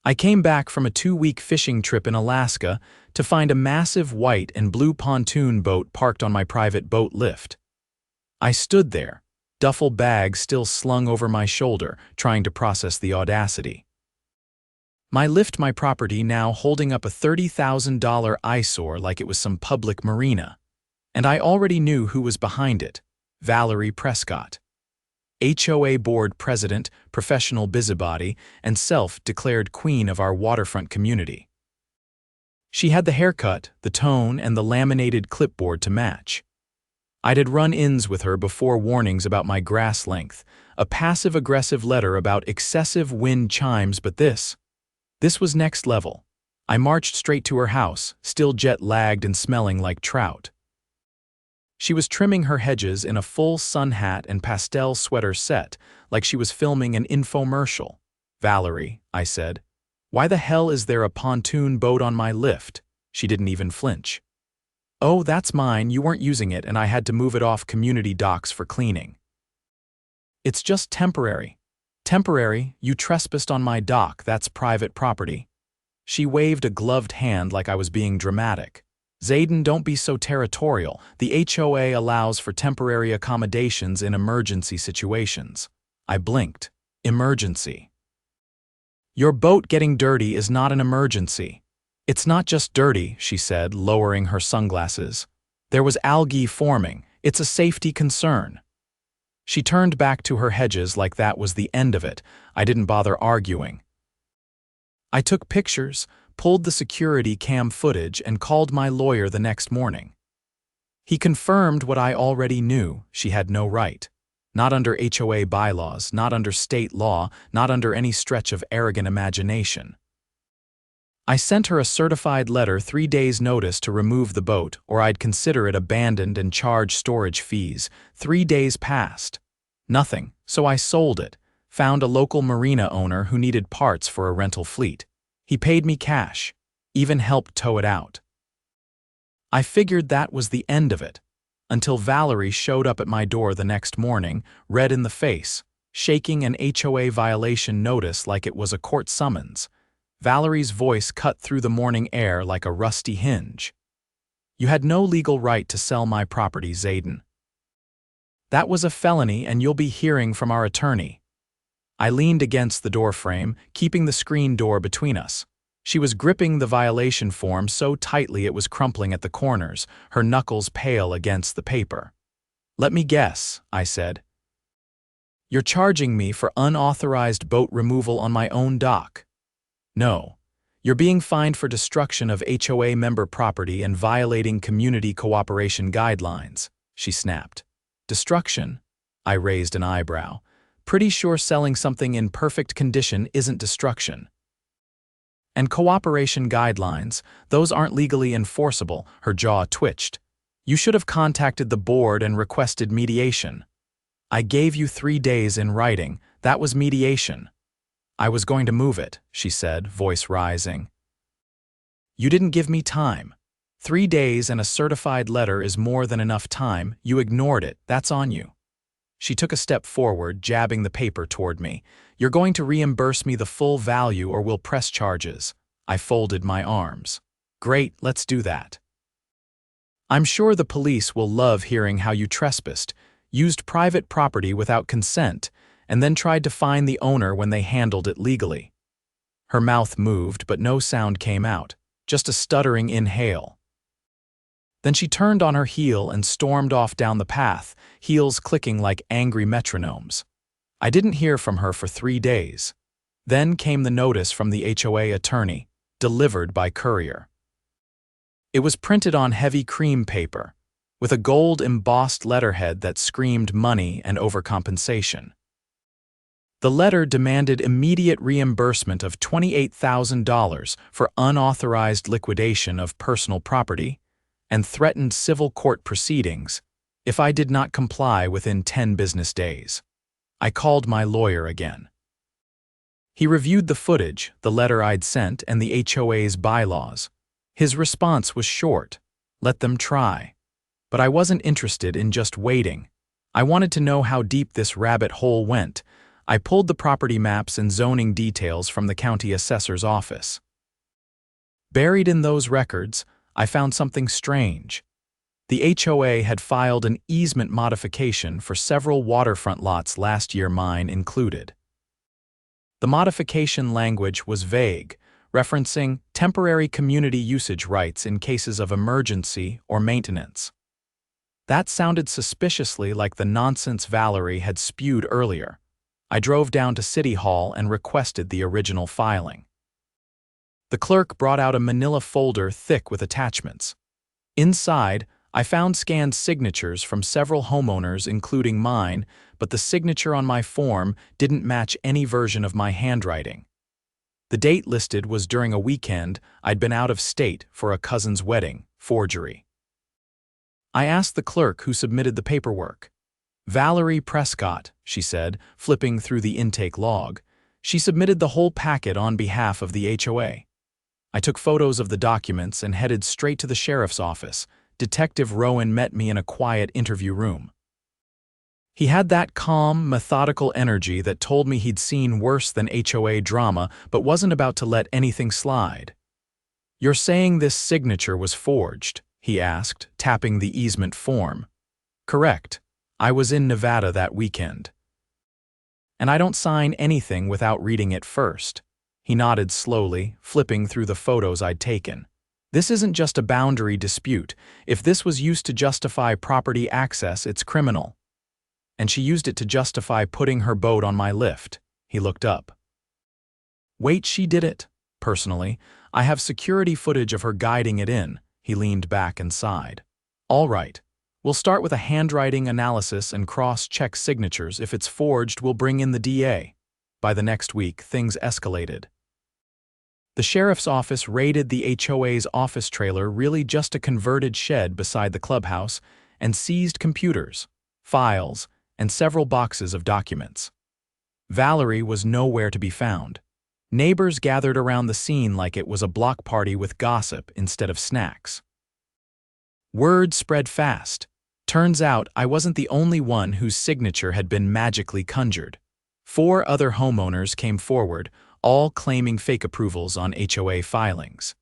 I came back from a 2-week fishing trip in Alaska to find a massive white and blue pontoon boat parked on my private boat lift. I stood there, duffel bag still slung over my shoulder, trying to process the audacity. My property now holding up a $30,000 eyesore like it was some public marina. And I already knew who was behind it: Valerie Prescott, HOA board president, professional busybody, and self-declared queen of our waterfront community. She had the haircut, the tone, and the laminated clipboard to match. I had run-ins with her before warnings about my grass length, a passive-aggressive letter about excessive wind chimes, but this was next level. I marched straight to her house, still jet-lagged and smelling like trout. She was trimming her hedges in a full sun hat and pastel sweater set, like she was filming an infomercial. "Valerie," I said, "why the hell is there a pontoon boat on my lift?" She didn't even flinch. "Oh, that's mine, you weren't using it and I had to move it off community docks for cleaning." "It's just temporary." "Temporary? You trespassed on my dock, that's private property." She waved a gloved hand like I was being dramatic. "Zayden, don't be so territorial. The HOA allows for temporary accommodations in emergency situations." I blinked. Emergency. "Your boat getting dirty is not an emergency." "It's not just dirty," she said, lowering her sunglasses. "There was algae forming. It's a safety concern." She turned back to her hedges like that was the end of it. I didn't bother arguing. I took pictures, pulled the security cam footage, and called my lawyer the next morning. He confirmed what I already knew: she had no right. Not under HOA bylaws, not under state law, not under any stretch of arrogant imagination. I sent her a certified letter 3 days' notice to remove the boat, or I'd consider it abandoned and charge storage fees. 3 days passed. Nothing, so I sold it, found a local marina owner who needed parts for a rental fleet. He paid me cash, even helped tow it out. I figured that was the end of it, until Valerie showed up at my door the next morning, red in the face, shaking an HOA violation notice like it was a court summons. Valerie's voice cut through the morning air like a rusty hinge. "You had no legal right to sell my property, Zayden. That was a felony and you'll be hearing from our attorney." I leaned against the doorframe, keeping the screen door between us. She was gripping the violation form so tightly it was crumpling at the corners, her knuckles pale against the paper. "Let me guess," I said. "You're charging me for unauthorized boat removal on my own dock." "No. You're being fined for destruction of HOA member property and violating community cooperation guidelines," she snapped. "Destruction?" I raised an eyebrow. "Pretty sure selling something in perfect condition isn't destruction." "And cooperation guidelines, those aren't legally enforceable." Her jaw twitched. "You should have contacted the board and requested mediation." "I gave you 3 days in writing. That was mediation." "I was going to move it," she said, voice rising. "You didn't give me time. 3 days and a certified letter is more than enough time. You ignored it. That's on you." She took a step forward, jabbing the paper toward me. "You're going to reimburse me the full value or we'll press charges." I folded my arms. "Great, let's do that." "I'm sure the police will love hearing how you trespassed, used private property without consent, and then tried to fine the owner when they handled it legally." Her mouth moved, but no sound came out, just a stuttering inhale. Then she turned on her heel and stormed off down the path, heels clicking like angry metronomes. I didn't hear from her for 3 days. Then came the notice from the HOA attorney, delivered by courier. It was printed on heavy cream paper, with a gold-embossed letterhead that screamed money and overcompensation. The letter demanded immediate reimbursement of $28,000 for unauthorized liquidation of personal property, and threatened civil court proceedings if I did not comply within 10 business days. I called my lawyer again. He reviewed the footage, the letter I'd sent, and the HOA's bylaws. His response was short: "Let them try." But I wasn't interested in just waiting. I wanted to know how deep this rabbit hole went. I pulled the property maps and zoning details from the county assessor's office. Buried in those records, I found something strange. The HOA had filed an easement modification for several waterfront lots last year, mine included. The modification language was vague, referencing temporary community usage rights in cases of emergency or maintenance. That sounded suspiciously like the nonsense Valerie had spewed earlier. I drove down to City Hall and requested the original filing. The clerk brought out a manila folder thick with attachments. Inside, I found scanned signatures from several homeowners, including mine, but the signature on my form didn't match any version of my handwriting. The date listed was during a weekend I'd been out of state for a cousin's wedding, forgery. I asked the clerk who submitted the paperwork. Valerie Prescott, she said, flipping through the intake log. She submitted the whole packet on behalf of the HOA. I took photos of the documents and headed straight to the sheriff's office. Detective Rowan met me in a quiet interview room. He had that calm, methodical energy that told me he'd seen worse than HOA drama but wasn't about to let anything slide. "You're saying this signature was forged?" he asked, tapping the easement form. "Correct. I was in Nevada that weekend. And I don't sign anything without reading it first." He nodded slowly, flipping through the photos I'd taken. "This isn't just a boundary dispute. If this was used to justify property access, it's criminal." "And she used it to justify putting her boat on my lift." He looked up. "Wait, she did it. Personally, I have security footage of her guiding it in." He leaned back and sighed. "All right. We'll start with a handwriting analysis and cross-check signatures. If it's forged, we'll bring in the DA." By the next week, things escalated. The sheriff's office raided the HOA's office trailer, really just a converted shed beside the clubhouse, and seized computers, files, and several boxes of documents. Valerie was nowhere to be found. Neighbors gathered around the scene like it was a block party with gossip instead of snacks. Word spread fast. Turns out I wasn't the only one whose signature had been magically conjured. 4 other homeowners came forward, all claiming fake approvals on HOA filings.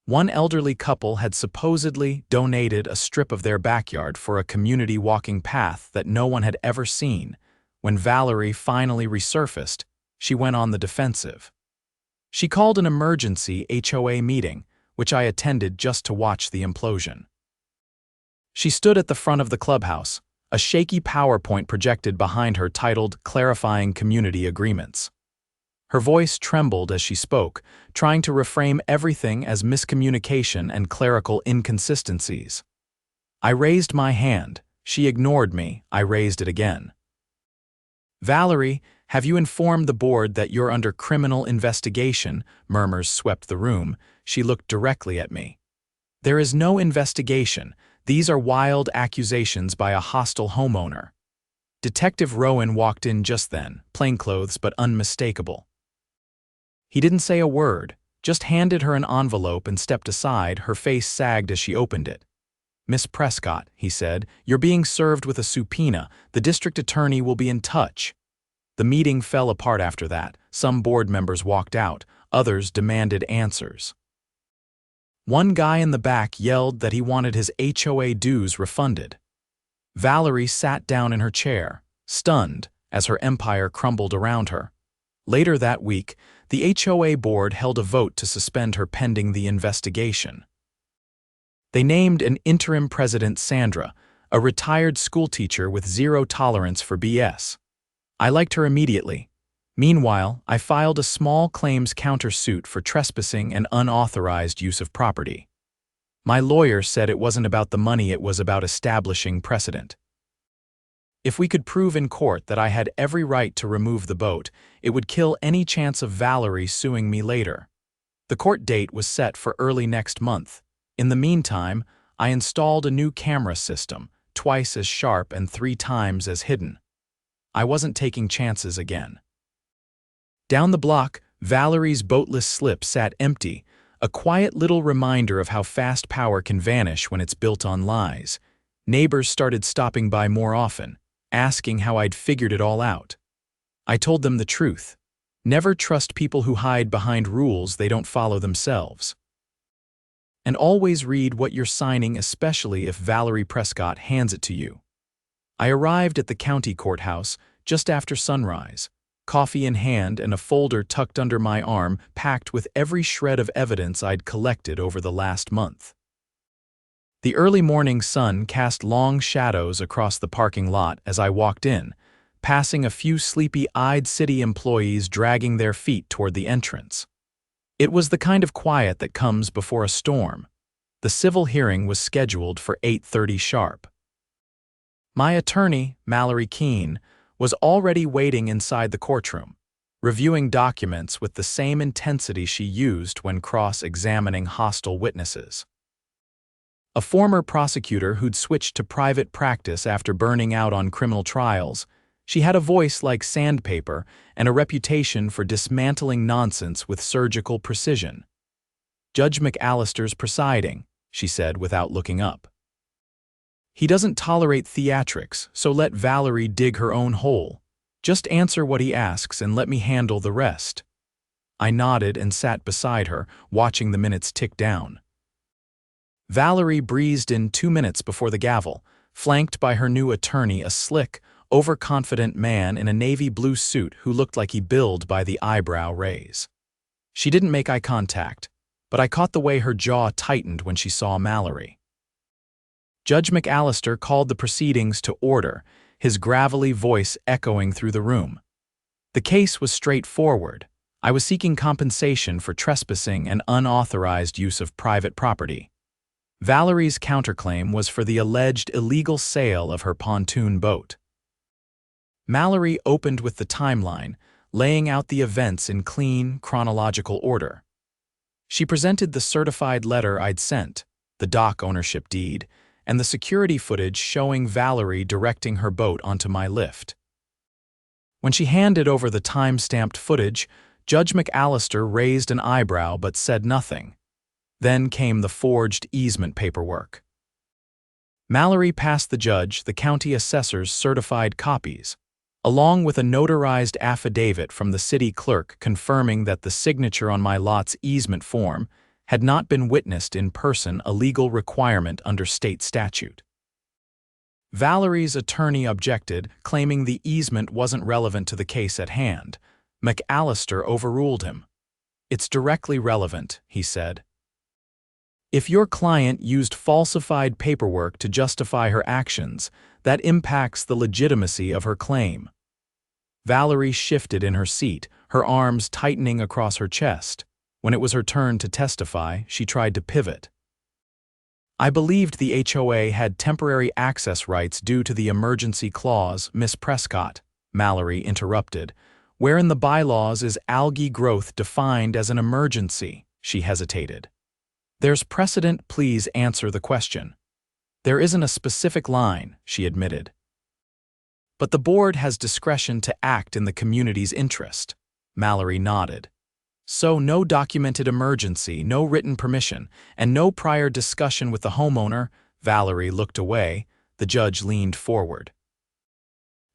One elderly couple had supposedly donated a strip of their backyard for a community walking path that no one had ever seen. When Valerie finally resurfaced, she went on the defensive. She called an emergency HOA meeting, which I attended just to watch the implosion. She stood at the front of the clubhouse, a shaky PowerPoint projected behind her titled "Clarifying Community Agreements." Her voice trembled as she spoke, trying to reframe everything as miscommunication and clerical inconsistencies. I raised my hand. She ignored me. I raised it again. "Valerie, have you informed the board that you're under criminal investigation?" Murmurs swept the room. She looked directly at me. "There is no investigation. These are wild accusations by a hostile homeowner." Detective Rowan walked in just then, plainclothes but unmistakable. He didn't say a word, just handed her an envelope and stepped aside. Her face sagged as she opened it. "Miss Prescott," he said, "you're being served with a subpoena. The district attorney will be in touch." The meeting fell apart after that. Some board members walked out, others demanded answers. One guy in the back yelled that he wanted his HOA dues refunded. Valerie sat down in her chair, stunned, as her empire crumbled around her. Later that week, the HOA board held a vote to suspend her pending the investigation. They named an interim president, Sandra, a retired schoolteacher with zero tolerance for BS. I liked her immediately. Meanwhile, I filed a small claims countersuit for trespassing and unauthorized use of property. My lawyer said it wasn't about the money, it was about establishing precedent. If we could prove in court that I had every right to remove the boat, it would kill any chance of Valerie suing me later. The court date was set for early next month. In the meantime, I installed a new camera system, twice as sharp and 3 times as hidden. I wasn't taking chances again. Down the block, Valerie's boatless slip sat empty, a quiet little reminder of how fast power can vanish when it's built on lies. Neighbors started stopping by more often, asking how I'd figured it all out. I told them the truth. Never trust people who hide behind rules they don't follow themselves. And always read what you're signing, especially if Valerie Prescott hands it to you. I arrived at the county courthouse just after sunrise, coffee in hand and a folder tucked under my arm packed with every shred of evidence I'd collected over the last month. The early morning sun cast long shadows across the parking lot as I walked in, passing a few sleepy-eyed city employees dragging their feet toward the entrance. It was the kind of quiet that comes before a storm. The civil hearing was scheduled for 8:30 sharp. My attorney, Valerie Keene, was already waiting inside the courtroom, reviewing documents with the same intensity she used when cross-examining hostile witnesses. A former prosecutor who'd switched to private practice after burning out on criminal trials, she had a voice like sandpaper and a reputation for dismantling nonsense with surgical precision. "Judge McAllister's presiding," she said without looking up. "He doesn't tolerate theatrics, so let Valerie dig her own hole. Just answer what he asks and let me handle the rest." I nodded and sat beside her, watching the minutes tick down. Valerie breezed in 2 minutes before the gavel, flanked by her new attorney, a slick, overconfident man in a navy blue suit who looked like he billed by the eyebrow raise. She didn't make eye contact, but I caught the way her jaw tightened when she saw Mallory. Judge McAllister called the proceedings to order, his gravelly voice echoing through the room. The case was straightforward. I was seeking compensation for trespassing and unauthorized use of private property. Valerie's counterclaim was for the alleged illegal sale of her pontoon boat. Mallory opened with the timeline, laying out the events in clean, chronological order. She presented the certified letter I'd sent, the dock ownership deed, and the security footage showing Valerie directing her boat onto my lift. When she handed over the time-stamped footage, Judge McAllister raised an eyebrow but said nothing. Then came the forged easement paperwork. Mallory passed the judge the county assessor's certified copies, along with a notarized affidavit from the city clerk confirming that the signature on my lot's easement form had not been witnessed in person, a legal requirement under state statute. Valerie's attorney objected, claiming the easement wasn't relevant to the case at hand. McAllister overruled him. "It's directly relevant," he said. "If your client used falsified paperwork to justify her actions, that impacts the legitimacy of her claim." Valerie shifted in her seat, her arms tightening across her chest. When it was her turn to testify, she tried to pivot. "I believed the HOA had temporary access rights due to the emergency clause, Miss Prescott," Mallory interrupted. "Where in the bylaws is algae growth defined as an emergency?" She hesitated. "There's precedent, please answer the question." "There isn't a specific line," she admitted. "But the board has discretion to act in the community's interest." Mallory nodded. "So no documented emergency, no written permission, and no prior discussion with the homeowner." Valerie looked away. The judge leaned forward.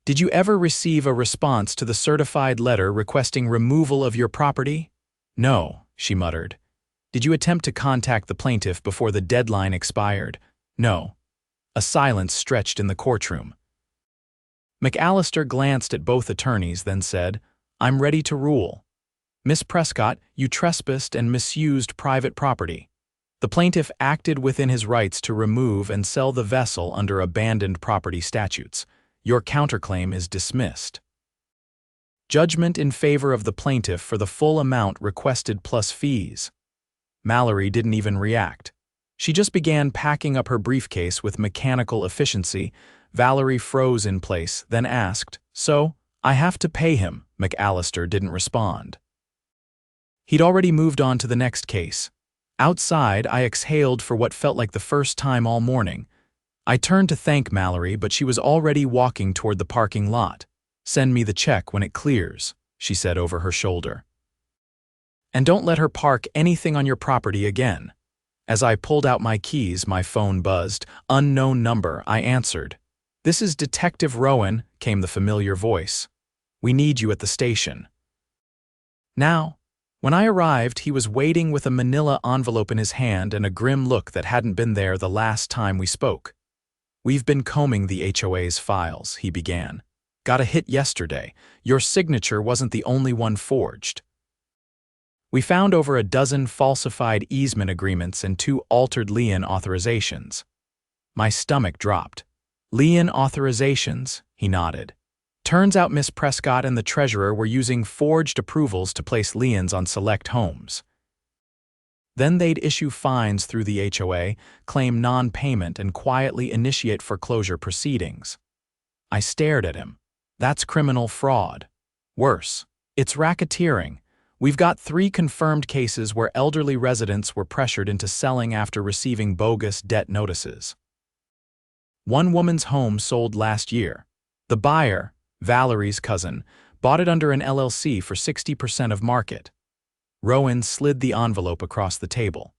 "Did you ever receive a response to the certified letter requesting removal of your property?" "No," she muttered. "Did you attempt to contact the plaintiff before the deadline expired?" "No." A silence stretched in the courtroom. McAllister glanced at both attorneys, then said, "I'm ready to rule. Miss Prescott, you trespassed and misused private property. The plaintiff acted within his rights to remove and sell the vessel under abandoned property statutes. Your counterclaim is dismissed." Judgment in favor of the plaintiff for the full amount requested plus fees. Mallory didn't even react. She just began packing up her briefcase with mechanical efficiency. Valerie froze in place, then asked, "So, I have to pay him?" McAllister didn't respond. He'd already moved on to the next case. Outside, I exhaled for what felt like the first time all morning. I turned to thank Mallory, but she was already walking toward the parking lot. "Send me the check when it clears," she said over her shoulder. "And don't let her park anything on your property again." As I pulled out my keys, my phone buzzed. "Unknown number," I answered. "This is Detective Rowan," came the familiar voice. We need you at the station." Now, when I arrived, he was waiting with a manila envelope in his hand and a grim look that hadn't been there the last time we spoke. "We've been combing the HOA's files," he began. "Got a hit yesterday. Your signature wasn't the only one forged. We found over a dozen falsified easement agreements and 2 altered lien authorizations." My stomach dropped. "Lien authorizations?" He nodded. "Turns out Miss Prescott and the treasurer were using forged approvals to place liens on select homes. Then they'd issue fines through the HOA, claim non-payment, and quietly initiate foreclosure proceedings." I stared at him. "That's criminal fraud. Worse, it's racketeering. We've got 3 confirmed cases where elderly residents were pressured into selling after receiving bogus debt notices. One woman's home sold last year. The buyer, Valerie's cousin, bought it under an LLC for 60% of market." Rowan slid the envelope across the table.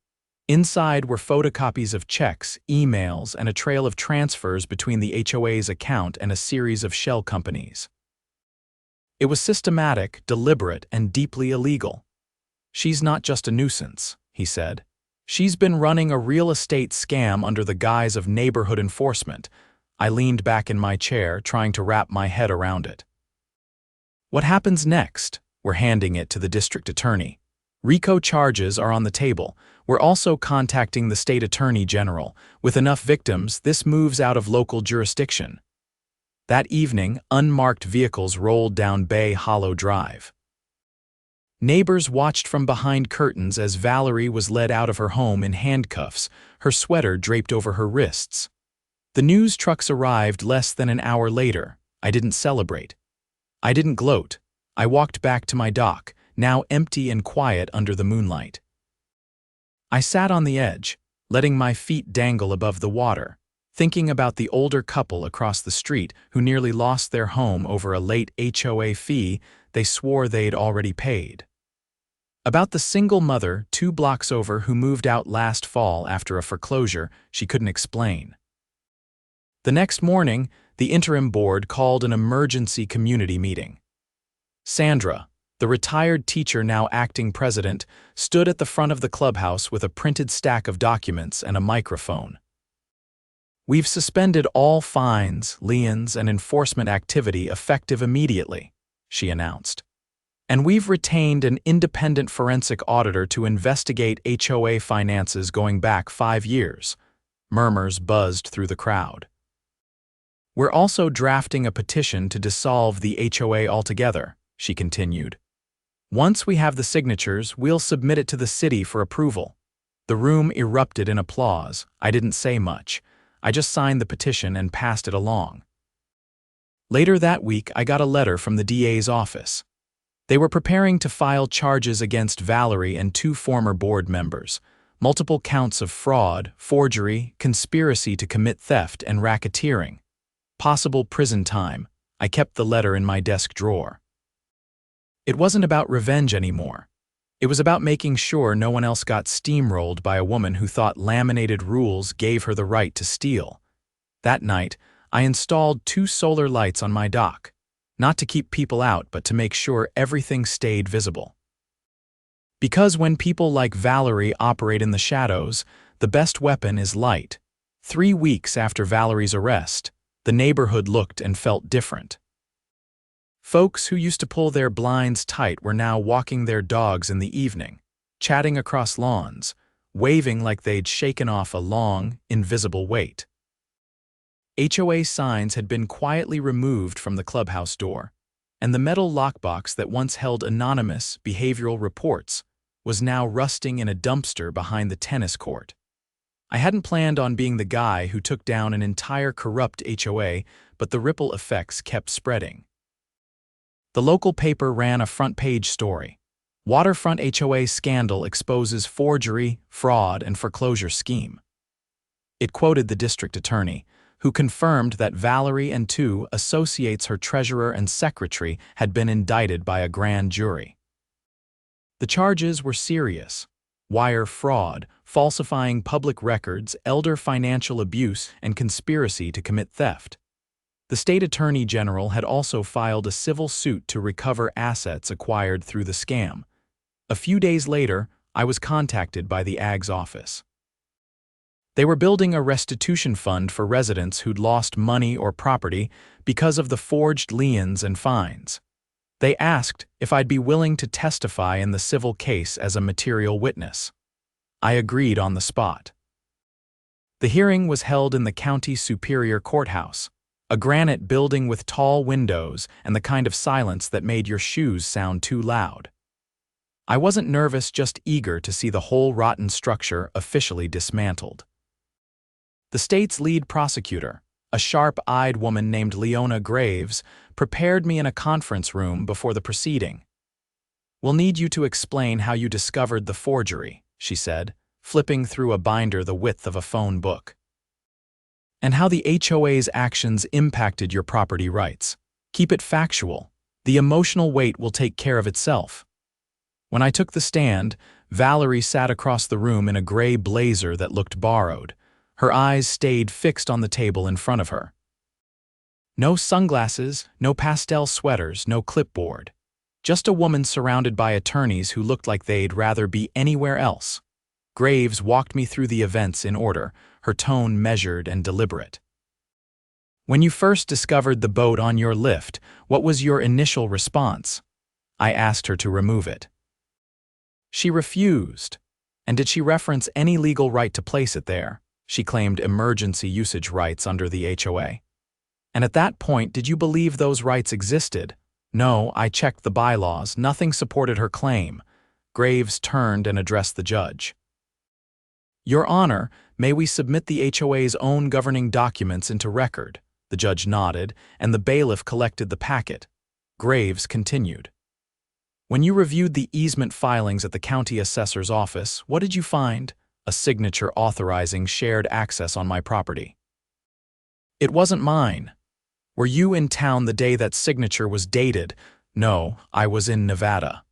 Inside were photocopies of checks, emails, and a trail of transfers between the HOA's account and a series of shell companies. It was systematic, deliberate, and deeply illegal. "She's not just a nuisance," he said. "She's been running a real estate scam under the guise of neighborhood enforcement." I leaned back in my chair, trying to wrap my head around it. "What happens next?" We're handing it to the district attorney. "RICO charges are on the table. We're also contacting the state attorney general. With enough victims, this moves out of local jurisdiction." That evening, unmarked vehicles rolled down Bay Hollow Drive. Neighbors watched from behind curtains as Valerie was led out of her home in handcuffs, her sweater draped over her wrists. The news trucks arrived less than an hour later. I didn't celebrate. I didn't gloat. I walked back to my dock, now empty and quiet under the moonlight. I sat on the edge, letting my feet dangle above the water, thinking about the older couple across the street who nearly lost their home over a late HOA fee they swore they'd already paid. About the single mother 2 blocks over who moved out last fall after a foreclosure she couldn't explain. The next morning, the interim board called an emergency community meeting. Sandra, the retired teacher now acting president, stood at the front of the clubhouse with a printed stack of documents and a microphone. "We've suspended all fines, liens, and enforcement activity effective immediately," she announced. "And we've retained an independent forensic auditor to investigate HOA finances going back 5 years. Murmurs buzzed through the crowd. "We're also drafting a petition to dissolve the HOA altogether," she continued. "Once we have the signatures, we'll submit it to the city for approval." The room erupted in applause. I didn't say much. I just signed the petition and passed it along. Later that week, I got a letter from the DA's office. They were preparing to file charges against Valerie and 2 former board members, multiple counts of fraud, forgery, conspiracy to commit theft, and racketeering. Possible prison time. I kept the letter in my desk drawer. It wasn't about revenge anymore. It was about making sure no one else got steamrolled by a woman who thought laminated rules gave her the right to steal. That night, I installed 2 solar lights on my dock, not to keep people out but to make sure everything stayed visible. Because when people like Valerie operate in the shadows, the best weapon is light. 3 weeks after Valerie's arrest, the neighborhood looked and felt different. Folks who used to pull their blinds tight were now walking their dogs in the evening, chatting across lawns, waving like they'd shaken off a long, invisible weight. HOA signs had been quietly removed from the clubhouse door, and the metal lockbox that once held anonymous behavioral reports was now rusting in a dumpster behind the tennis court. I hadn't planned on being the guy who took down an entire corrupt HOA, but the ripple effects kept spreading. The local paper ran a front-page story. "Waterfront HOA scandal exposes forgery, fraud, and foreclosure scheme." It quoted the district attorney, who confirmed that Valerie and 2 associates, her treasurer and secretary, had been indicted by a grand jury. The charges were serious: wire fraud, falsifying public records, elder financial abuse, and conspiracy to commit theft. The state attorney general had also filed a civil suit to recover assets acquired through the scam. A few days later, I was contacted by the AG's office. They were building a restitution fund for residents who'd lost money or property because of the forged liens and fines. They asked if I'd be willing to testify in the civil case as a material witness. I agreed on the spot. The hearing was held in the County Superior Courthouse, a granite building with tall windows and the kind of silence that made your shoes sound too loud. I wasn't nervous, just eager to see the whole rotten structure officially dismantled. The state's lead prosecutor, a sharp-eyed woman named Leona Graves, prepared me in a conference room before the proceeding. "We'll need you to explain how you discovered the forgery," she said, flipping through a binder the width of a phone book. "And how the HOA's actions impacted your property rights. Keep it factual. The emotional weight will take care of itself." When I took the stand, Valerie sat across the room in a gray blazer that looked borrowed. Her eyes stayed fixed on the table in front of her. No sunglasses, no pastel sweaters, no clipboard. Just a woman surrounded by attorneys who looked like they'd rather be anywhere else. Graves walked me through the events in order, her tone measured and deliberate. "When you first discovered the boat on your lift, what was your initial response?" I asked her to remove it. She refused. And did she reference any legal right to place it there? She claimed emergency usage rights under the HOA. "And at that point, did you believe those rights existed?" "No, I checked the bylaws. Nothing supported her claim." Graves turned and addressed the judge. "Your Honor, may we submit the HOA's own governing documents into record?" The judge nodded, and the bailiff collected the packet. Graves continued. "When you reviewed the easement filings at the county assessor's office, what did you find?" "A signature authorizing shared access on my property." "It wasn't mine." "Were you in town the day that signature was dated?" "No, I was in Nevada."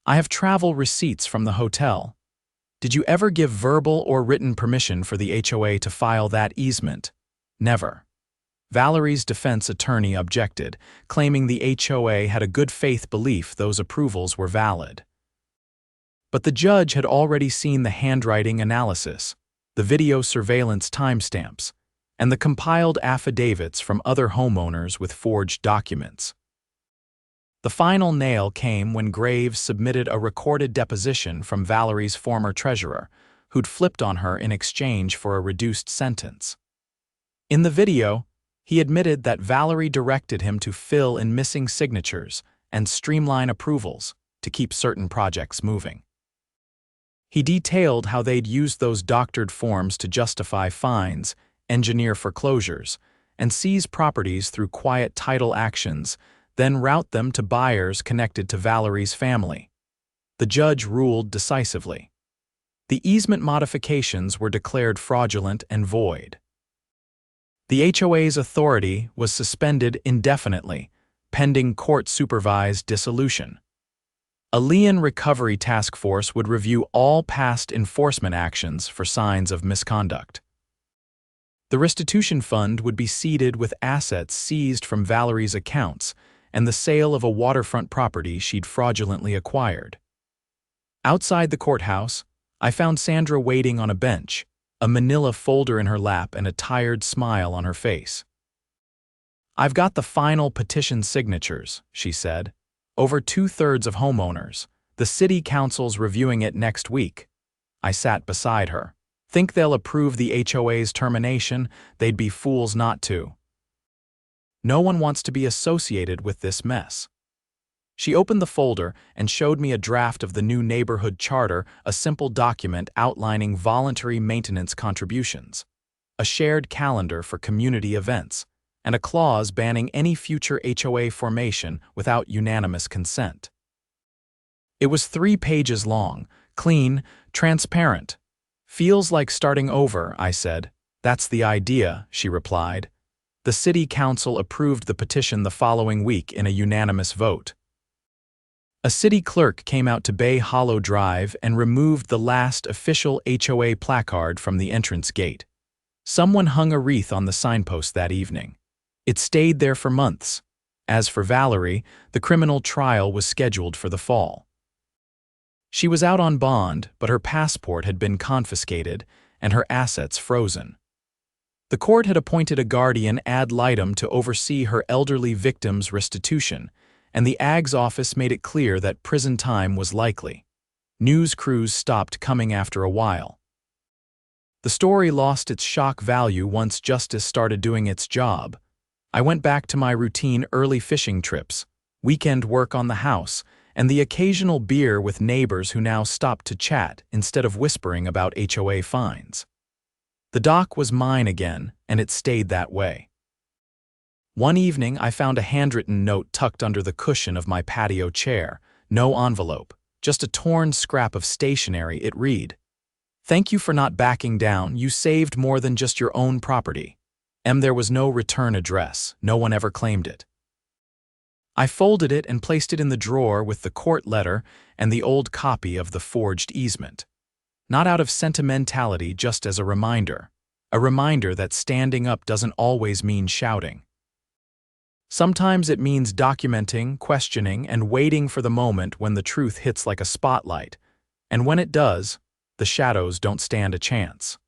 "I have travel receipts from the hotel." "Did you ever give verbal or written permission for the HOA to file that easement?" "Never." Valerie's defense attorney objected, claiming the HOA had a good faith belief those approvals were valid. But the judge had already seen the handwriting analysis, the video surveillance timestamps, and the compiled affidavits from other homeowners with forged documents. The final nail came when Graves submitted a recorded deposition from Valerie's former treasurer, who'd flipped on her in exchange for a reduced sentence. In the video, he admitted that Valerie directed him to fill in missing signatures and streamline approvals to keep certain projects moving. He detailed how they'd used those doctored forms to justify fines, engineer foreclosures, and seize properties through quiet title actions, then route them to buyers connected to Valerie's family. The judge ruled decisively. The easement modifications were declared fraudulent and void. The HOA's authority was suspended indefinitely, pending court-supervised dissolution. A lien recovery task force would review all past enforcement actions for signs of misconduct. The restitution fund would be seeded with assets seized from Valerie's accounts and the sale of a waterfront property she'd fraudulently acquired. Outside the courthouse, I found Sandra waiting on a bench, a manila folder in her lap and a tired smile on her face. "I've got the final petition signatures," she said. "Over 2/3 of homeowners. The city council's reviewing it next week." I sat beside her. "Think they'll approve the HOA's termination? They'd be fools not to. No one wants to be associated with this mess." She opened the folder and showed me a draft of the new neighborhood charter, a simple document outlining voluntary maintenance contributions, a shared calendar for community events, and a clause banning any future HOA formation without unanimous consent. It was 3 pages long, clean, transparent. "Feels like starting over," I said. "That's the idea," she replied. The city council approved the petition the following week in a unanimous vote. A city clerk came out to Bay Hollow Drive and removed the last official HOA placard from the entrance gate. Someone hung a wreath on the signpost that evening. It stayed there for months. As for Valerie, the criminal trial was scheduled for the fall. She was out on bond, but her passport had been confiscated and her assets frozen. The court had appointed a guardian ad litem to oversee her elderly victim's restitution, and the AG's office made it clear that prison time was likely. News crews stopped coming after a while. The story lost its shock value once justice started doing its job. I went back to my routine early fishing trips, weekend work on the house, and the occasional beer with neighbors who now stopped to chat instead of whispering about HOA fines. The dock was mine again, and it stayed that way. One evening, I found a handwritten note tucked under the cushion of my patio chair. No envelope, just a torn scrap of stationery. It read, "Thank you for not backing down. You saved more than just your own property." There was no return address. No one ever claimed it. I folded it and placed it in the drawer with the court letter and the old copy of the forged easement. Not out of sentimentality, just as a reminder that standing up doesn't always mean shouting. Sometimes it means documenting, questioning, and waiting for the moment when the truth hits like a spotlight. And when it does, the shadows don't stand a chance.